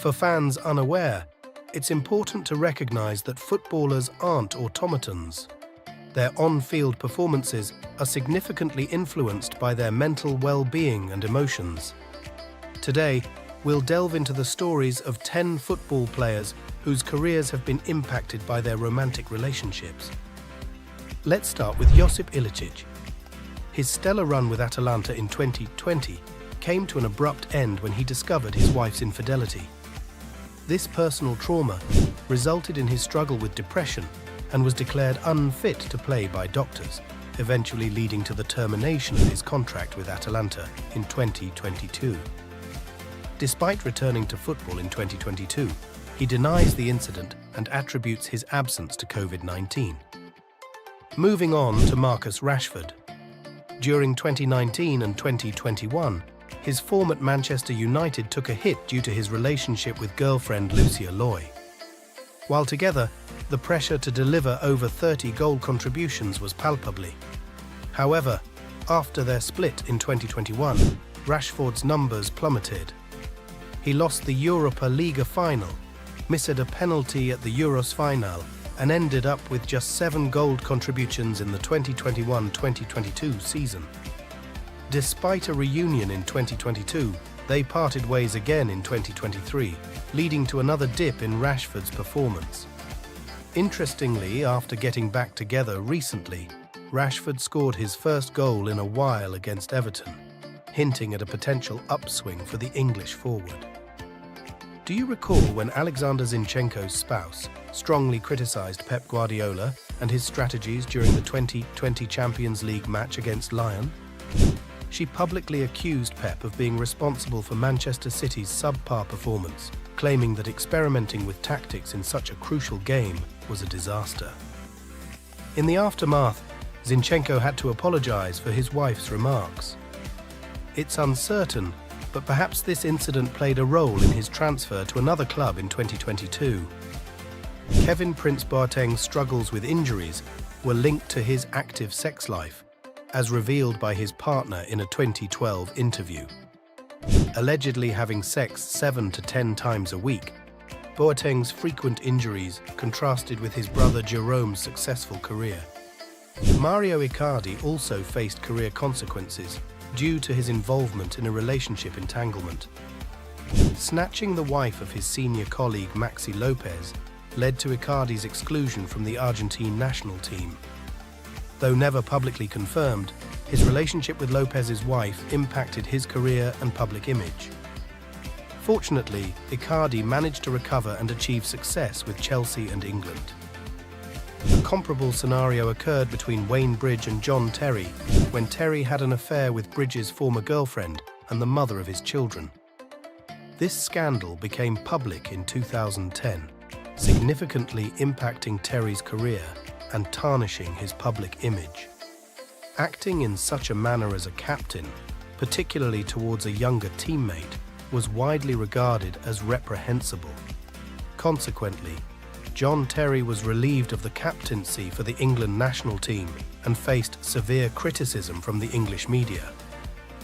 For fans unaware, it's important to recognize that footballers aren't automatons. Their on-field performances are significantly influenced by their mental well-being and emotions. Today, we'll delve into the stories of 10 football players whose careers have been impacted by their romantic relationships. Let's start with Josip Ilicic. His stellar run with Atalanta in 2020 came to an abrupt end when he discovered his wife's infidelity. This personal trauma resulted in his struggle with depression and was declared unfit to play by doctors, eventually leading to the termination of his contract with Atalanta in 2022. Despite returning to football in 2022, he denies the incident and attributes his absence to COVID-19. Moving on to Marcus Rashford. During 2019 and 2021, his form at Manchester United took a hit due to his relationship with girlfriend Lucia Loy. While together, the pressure to deliver over 30 goal contributions was palpably. However, after their split in 2021, Rashford's numbers plummeted. He lost the Europa Liga final, missed a penalty at the Euros final, and ended up with just 7 goal contributions in the 2021-2022 season. Despite a reunion in 2022, they parted ways again in 2023, leading to another dip in Rashford's performance. Interestingly, after getting back together recently, Rashford scored his first goal in a while against Everton, hinting at a potential upswing for the English forward. Do you recall when Alexander Zinchenko's spouse strongly criticized Pep Guardiola and his strategies during the 2020 Champions League match against Lyon? She publicly accused Pep of being responsible for Manchester City's subpar performance, claiming that experimenting with tactics in such a crucial game was a disaster. In the aftermath, Zinchenko had to apologize for his wife's remarks. It's uncertain, but perhaps this incident played a role in his transfer to another club in 2022. Kevin Prince Boateng's struggles with injuries were linked to his active sex life, as revealed by his partner in a 2012 interview. Allegedly having sex 7 to 10 times a week, Boateng's frequent injuries contrasted with his brother Jerome's successful career. Mario Icardi also faced career consequences due to his involvement in a relationship entanglement. Snatching the wife of his senior colleague Maxi Lopez led to Icardi's exclusion from the Argentine national team. Though never publicly confirmed, his relationship with Lopez's wife impacted his career and public image. Fortunately, Icardi managed to recover and achieve success with Chelsea and England. A comparable scenario occurred between Wayne Bridge and John Terry, when Terry had an affair with Bridge's former girlfriend and the mother of his children. This scandal became public in 2010, significantly impacting Terry's career and tarnishing his public image. Acting in such a manner as a captain, particularly towards a younger teammate, was widely regarded as reprehensible. Consequently, John Terry was relieved of the captaincy for the England national team and faced severe criticism from the English media.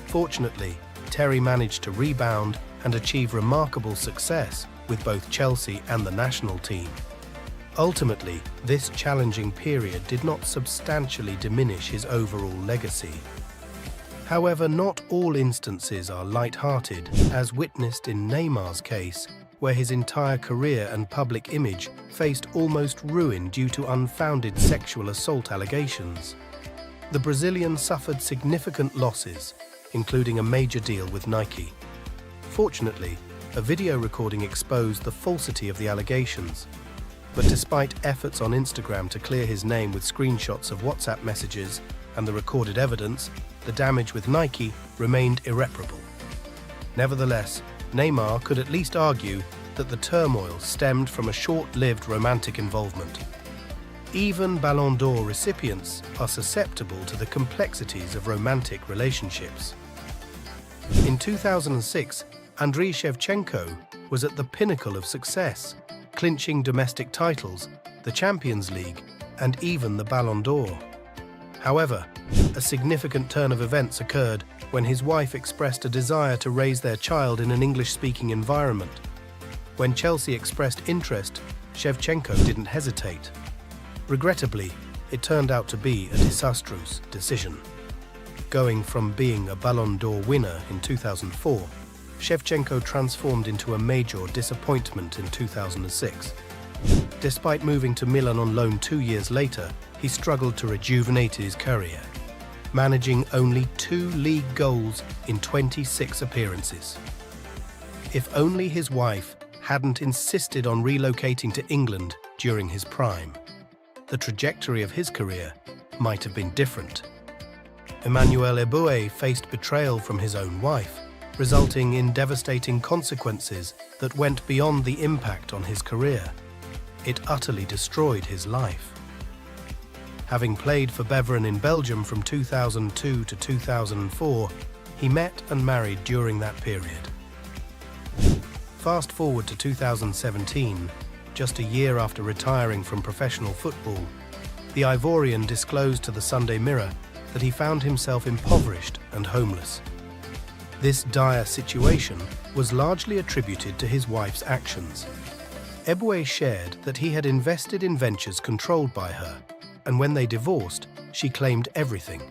Fortunately, Terry managed to rebound and achieve remarkable success with both Chelsea and the national team. Ultimately, this challenging period did not substantially diminish his overall legacy. However, not all instances are light-hearted, as witnessed in Neymar's case, where his entire career and public image faced almost ruin due to unfounded sexual assault allegations. The Brazilian suffered significant losses, including a major deal with Nike. Fortunately, a video recording exposed the falsity of the allegations. But despite efforts on Instagram to clear his name with screenshots of WhatsApp messages and the recorded evidence, the damage with Nike remained irreparable. Nevertheless, Neymar could at least argue that the turmoil stemmed from a short-lived romantic involvement. Even Ballon d'Or recipients are susceptible to the complexities of romantic relationships. In 2006, Andriy Shevchenko was at the pinnacle of success, clinching domestic titles, the Champions League, and even the Ballon d'Or. However, a significant turn of events occurred when his wife expressed a desire to raise their child in an English-speaking environment. When Chelsea expressed interest, Shevchenko didn't hesitate. Regrettably, it turned out to be a disastrous decision. Going from being a Ballon d'Or winner in 2004, Shevchenko transformed into a major disappointment in 2006. Despite moving to Milan on loan 2 years later, he struggled to rejuvenate his career, managing only 2 league goals in 26 appearances. If only his wife hadn't insisted on relocating to England during his prime, the trajectory of his career might have been different. Emmanuel Eboué faced betrayal from his own wife, resulting in devastating consequences that went beyond the impact on his career. It utterly destroyed his life. Having played for Beveren in Belgium from 2002 to 2004, he met and married during that period. Fast forward to 2017, just a year after retiring from professional football, the Ivorian disclosed to the Sunday Mirror that he found himself impoverished and homeless. This dire situation was largely attributed to his wife's actions. Eboué shared that he had invested in ventures controlled by her, and when they divorced, she claimed everything.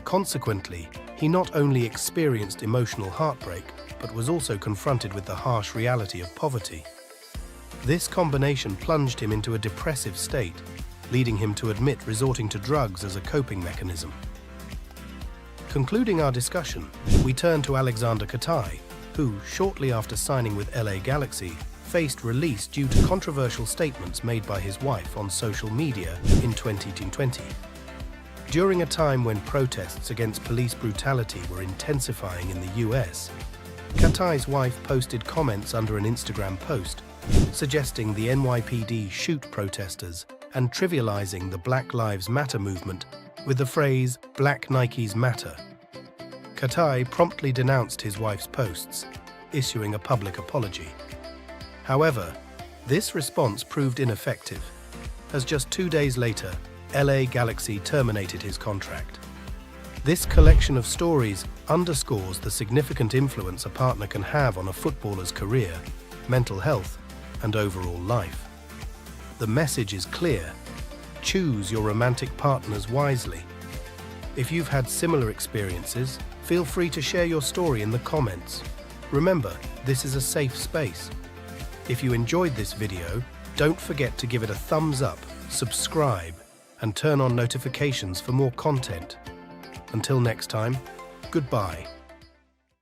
Consequently, he not only experienced emotional heartbreak, but was also confronted with the harsh reality of poverty. This combination plunged him into a depressive state, leading him to admit resorting to drugs as a coping mechanism. Concluding our discussion, we turn to Alexander Katai, who, shortly after signing with LA Galaxy, faced release due to controversial statements made by his wife on social media in 2020. During a time when protests against police brutality were intensifying in the US, Katai's wife posted comments under an Instagram post, suggesting the NYPD shoot protesters and trivializing the Black Lives Matter movement with the phrase, "Black Nikes Matter." Katai promptly denounced his wife's posts, issuing a public apology. However, this response proved ineffective, as just 2 days later, LA Galaxy terminated his contract. This collection of stories underscores the significant influence a partner can have on a footballer's career, mental health, and overall life. The message is clear: choose your romantic partners wisely. If you've had similar experiences, feel free to share your story in the comments. Remember, this is a safe space. If you enjoyed this video, don't forget to give it a thumbs up, subscribe, and turn on notifications for more content. Until next time, goodbye.